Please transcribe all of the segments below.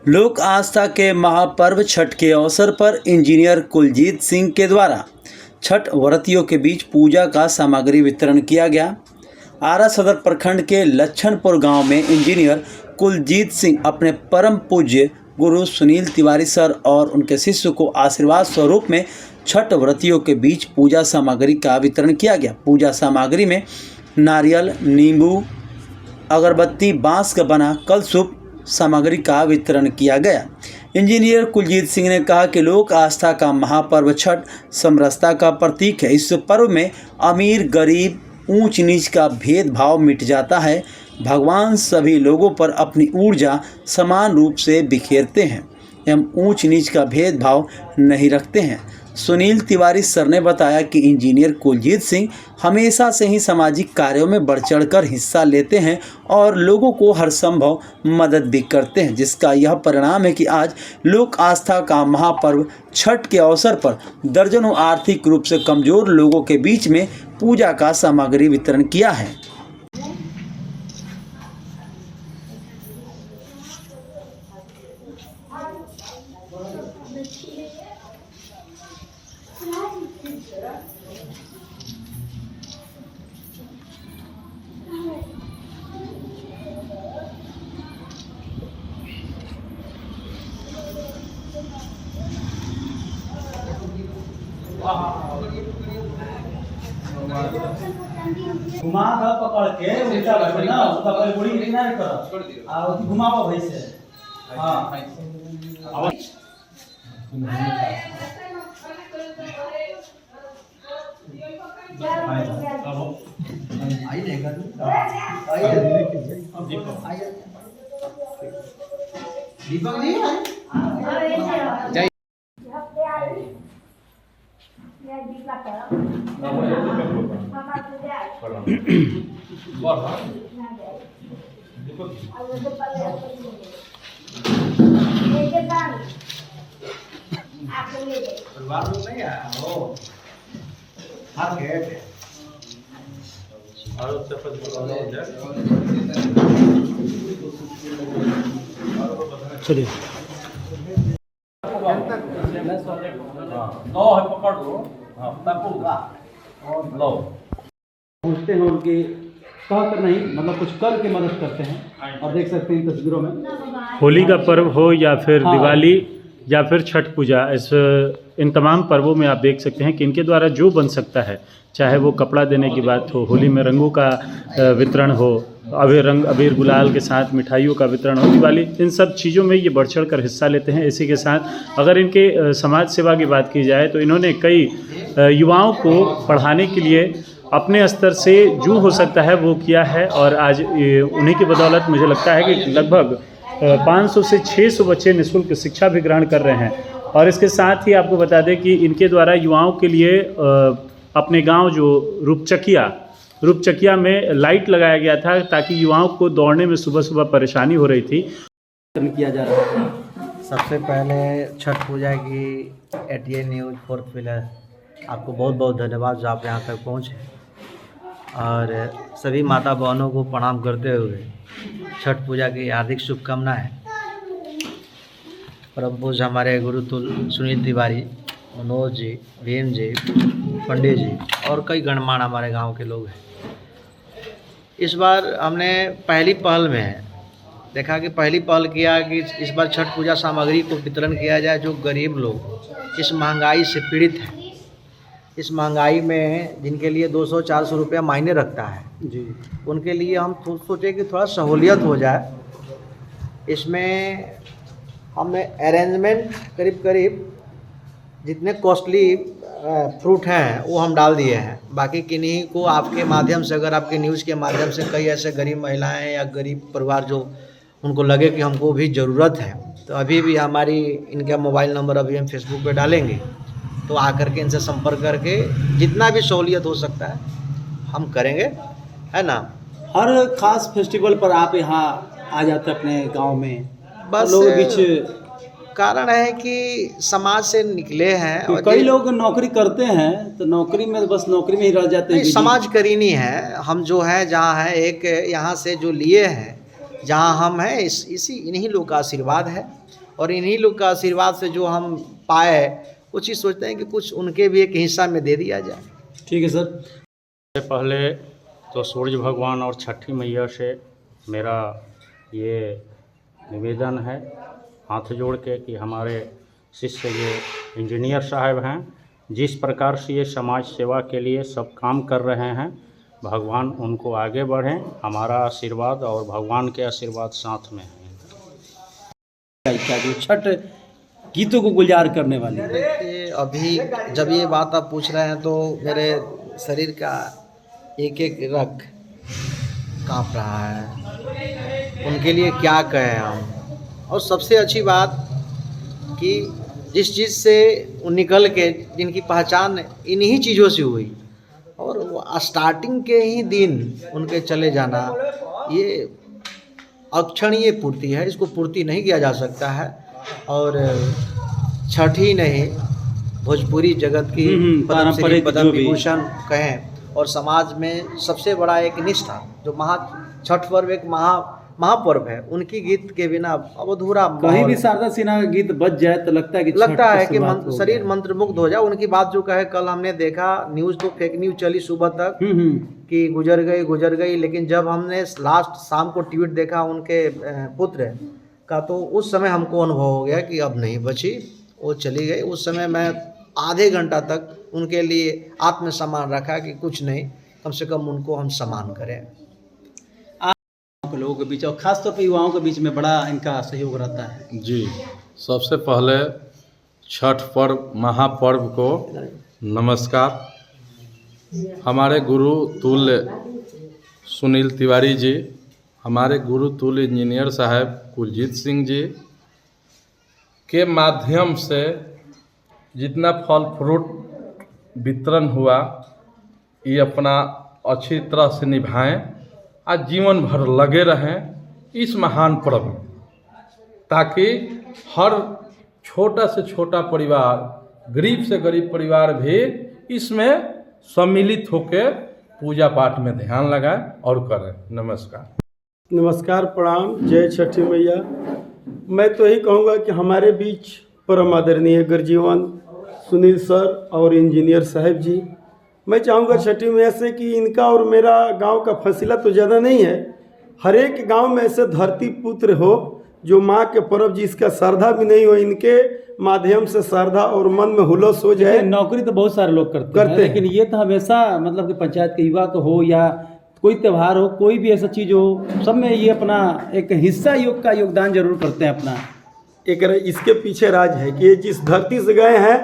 लोक आस्था के महापर्व छठ के अवसर पर इंजीनियर कुलजीत सिंह के द्वारा छठ व्रतियों के बीच पूजा का सामग्री वितरण किया गया। आरा सदर प्रखंड के लच्छनपुर गांव में इंजीनियर कुलजीत सिंह अपने परम पूज्य गुरु सुनील तिवारी सर और उनके शिष्य को आशीर्वाद स्वरूप में छठ व्रतियों के बीच पूजा सामग्री का वितरण किया गया। पूजा सामग्री में नारियल, नींबू, अगरबत्ती, बांस का बना कलशुभ सामग्री का वितरण किया गया। इंजीनियर कुलजीत सिंह ने कहा कि लोक आस्था का महापर्व छठ समरसता का प्रतीक है। इस पर्व में अमीर गरीब, ऊंच नीच का भेदभाव मिट जाता है। भगवान सभी लोगों पर अपनी ऊर्जा समान रूप से बिखेरते हैं एवं ऊंच नीच का भेदभाव नहीं रखते हैं। सुनील तिवारी सर ने बताया कि इंजीनियर कुलजीत सिंह हमेशा से ही सामाजिक कार्यों में बढ़ चढ़कर हिस्सा लेते हैं और लोगों को हर संभव मदद भी करते हैं, जिसका यह परिणाम है कि आज लोक आस्था का महापर्व छठ के अवसर पर दर्जनों आर्थिक रूप से कमजोर लोगों के बीच में पूजा का सामग्री वितरण किया है। घुमा कर पकड़ के उल्टा बैठे ना, उसका पहले बड़ी इतना नहीं करो और घुमाओ भाई से। हां आई देगा दीपक नहीं है चलिए पकड़ लो। पूछते हैं उनकी कह कर नहीं, मतलब कुछ कर के मदद करते हैं। और देख सकते हैं इन तस्वीरों में होली का पर्व हो या फिर दिवाली या फिर छठ पूजा, इन तमाम पर्वों में आप देख सकते हैं कि इनके द्वारा जो बन सकता है, चाहे वो कपड़ा देने की बात हो, होली में रंगों का वितरण हो, अबीर गुलाल के साथ मिठाइयों का वितरण हो, दिवाली, इन सब चीज़ों में ये बढ़ चढ़ कर हिस्सा लेते हैं। इसी के साथ अगर इनके समाज सेवा की बात की जाए तो इन्होंने कई युवाओं को पढ़ाने के लिए अपने स्तर से जो हो सकता है वो किया है और आज उन्हीं की बदौलत मुझे लगता है कि लगभग 500 से 600 बच्चे निःशुल्क शिक्षा भी ग्रहण कर रहे हैं। और इसके साथ ही आपको बता दें कि इनके द्वारा युवाओं के लिए अपने गांव जो रूपचकिया में लाइट लगाया गया था ताकि युवाओं को दौड़ने में सुबह सुबह परेशानी हो रही थी। किया जा रहा है। सबसे पहले छठ पूजा की ATA न्यूज़ 4th पिलर आपको बहुत बहुत धन्यवाद जो आप यहाँ तक पहुँचे, और सभी माता बहनों को प्रणाम करते हुए छठ पूजा की हार्दिक शुभकामनाएं। परम पूज्य हमारे गुरु सुनील तिवारी, मनोज जी, भीम जी, पंडित जी और कई गणमान्य हमारे गांव के लोग हैं। इस बार हमने पहली पहल में देखा कि पहली पहल किया कि इस बार छठ पूजा सामग्री को वितरण किया जाए जो गरीब लोग इस महंगाई से पीड़ित हैं। इस महंगाई में जिनके लिए 200-400 रुपया मायने रखता है जी, उनके लिए हम सोचे कि थोड़ा सहूलियत हो जाए। इसमें हमने अरेंजमेंट करीब जितने कॉस्टली फ्रूट हैं वो हम डाल दिए हैं। बाकी किन्हीं को आपके माध्यम से, अगर आपके न्यूज़ के माध्यम से कई ऐसे गरीब महिलाएं या गरीब परिवार जो उनको लगे कि हमको भी ज़रूरत है, तो अभी भी हमारी इनका मोबाइल नंबर अभी हम फेसबुक पे डालेंगे, तो आकर के इनसे संपर्क करके जितना भी सहूलियत हो सकता है हम करेंगे, है ना। हर खास फेस्टिवल पर आप यहाँ आ जाते अपने गांव में, बस लोगों के बीच कारण है कि समाज से निकले हैं तो और कई लोग नौकरी करते हैं तो नौकरी में बस नौकरी में ही रह जाते हैं। समाज करीनी है हम जो है, जहाँ है एक यहाँ से जो लिए हैं जहाँ हम हैं इन्हीं लोग का आशीर्वाद है, और इन्हीं लोग का आशीर्वाद से जो हम पाए, कुछ ही सोचते हैं कि कुछ उनके भी एक हिस्सा में दे दिया जाए। ठीक है सर। सबसे पहले तो सूरज भगवान और छठी मैया से मेरा ये निवेदन है हाथ जोड़ के कि हमारे शिष्य ये इंजीनियर साहब हैं, जिस प्रकार से ये समाज सेवा के लिए सब काम कर रहे हैं, भगवान उनको आगे बढ़ें, हमारा आशीर्वाद और भगवान के आशीर्वाद साथ में है। जो छठ गीतों को गुलजार करने वाले देखिए, अभी जब ये बात आप पूछ रहे हैं तो मेरे शरीर का एक एक रग काँप रहा है। उनके लिए क्या कहें हम। और सबसे अच्छी बात कि जिस चीज़ से वो निकल के, जिनकी पहचान इन्हीं चीज़ों से हुई, और वो स्टार्टिंग के ही दिन उनके चले जाना, ये अक्षणीय पूर्ति है, इसको पूर्ति नहीं किया जा सकता है। और छठ ही नहीं, भोजपुरी जगत की पारंपरिक पद्म विभूषण कहें, और समाज में सबसे बड़ा एक निष्ठा जो छठ पर्व एक महापर्व है, उनकी गीत के बिना अब अधूरा। कहीं भी शारदा सिन्हा का गीत बज जाए तो लगता है कि शरीर मंत्रमुग्ध हो जाए। उनकी बात जो कहे, कल हमने देखा न्यूज़, तो फेक न्यूज़ चली सुबह तक कि गुजर गई, लेकिन जब हमने लास्ट शाम को ट्वीट देखा उनके पुत्र का, तो उस समय हमको अनुभव हो गया कि अब नहीं बची, वो चली गई। उस समय मैं आधे घंटा तक उनके लिए आत्मसम्मान रखा कि कुछ नहीं, कम से कम उनको हम सम्मान करें। लोगों के बीच और खासतौर पर युवाओं के बीच में बड़ा इनका सहयोग रहता है। जी, सबसे पहले छठ पर्व महापर्व को नमस्कार। हमारे गुरु तुल्य सुनील तिवारी जी, हमारे गुरु तुल्य इंजीनियर साहब कुलजीत सिंह जी के माध्यम से जितना फल फ्रूट वितरण हुआ, ये अपना अच्छी तरह से निभाएं, आज जीवन भर लगे रहें इस महान पर्व में, ताकि हर छोटा से छोटा परिवार, गरीब से गरीब परिवार भी इसमें सम्मिलित होकर पूजा पाठ में ध्यान लगाएं और करें। नमस्कार। प्रणाम, जय छठी मैया। मैं तो यही कहूँगा कि हमारे बीच परम आदरणीय गर्जीवन सुनील सर और इंजीनियर साहब जी, मैं चाहूँगा छठी मैया से कि इनका और मेरा गांव का फैसला तो ज़्यादा नहीं है, हर एक गांव में ऐसे धरती पुत्र हो जो माँ के पर्व जिसका श्रद्धा भी नहीं हो, इनके माध्यम से श्रद्धा और मन में हुलस हो जाए। नौकरी तो बहुत सारे लोग करते हैं, लेकिन ये तो हमेशा मतलब कि पंचायत के युवा को हो या कोई त्यौहार हो, कोई भी ऐसा चीज़ हो, सब में ये अपना एक हिस्सा योग का योगदान जरूर करते हैं अपना। एक इसके पीछे राज है कि जिस धरती से गए हैं,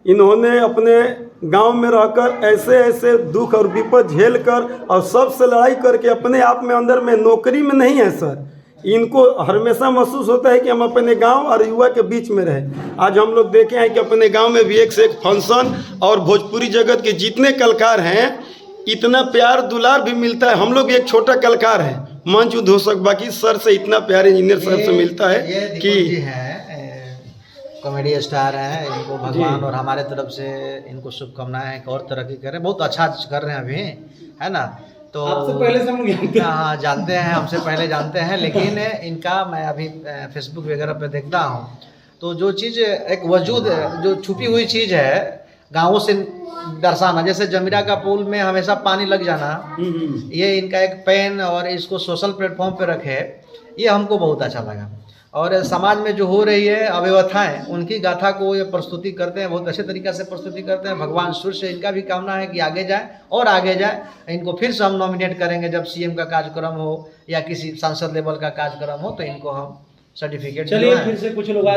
इन्होंने अपने गांव में रहकर ऐसे ऐसे दुख और विपद झेल कर और सबसे लड़ाई करके अपने आप में अंदर में नौकरी में नहीं है सर, इनको हमेशा महसूस होता है कि हम अपने गांव और युवा के बीच में रहें। आज हम लोग देखे हैं कि अपने गांव में भी एक से एक फंक्शन और भोजपुरी जगत के जितने कलाकार हैं, इतना प्यार दुलार भी मिलता है। हम लोग एक छोटा कलाकार हैं, मंच उद्घोषक, बाकी सर से इतना प्यार इंजीनियर साहब से मिलता है कि कॉमेडी स्टार हैं, इनको भगवान और हमारे तरफ से इनको शुभकामनाएं, और तरक्की करें, बहुत अच्छा कर रहे हैं अभी, है ना। तो आपसे पहले से हम हाँ जानते हैं, हमसे पहले जानते हैं, लेकिन इनका मैं अभी फेसबुक वगैरह पे देखता हूँ, तो जो चीज़ एक वजूद जो छुपी हुई चीज़ है गाँवों से दर्शाना, जैसे जमीरा का पुल में हमेशा पानी लग जाना, ये इनका एक पेन और इसको सोशल प्लेटफॉर्म पे रखे, ये हमको बहुत अच्छा लगा। और समाज में जो हो रही है अव्यवस्थाएं, उनकी गाथा को ये प्रस्तुति करते हैं, बहुत अच्छे तरीक़े से प्रस्तुति करते हैं। भगवान सूर्य से इनका भी कामना है कि आगे जाए और आगे जाए। इनको फिर से हम नॉमिनेट करेंगे जब सीएम का कार्यक्रम हो या किसी सांसद लेवल का कार्यक्रम हो, तो इनको हम सर्टिफिकेट। चलिए फिर से कुछ लोग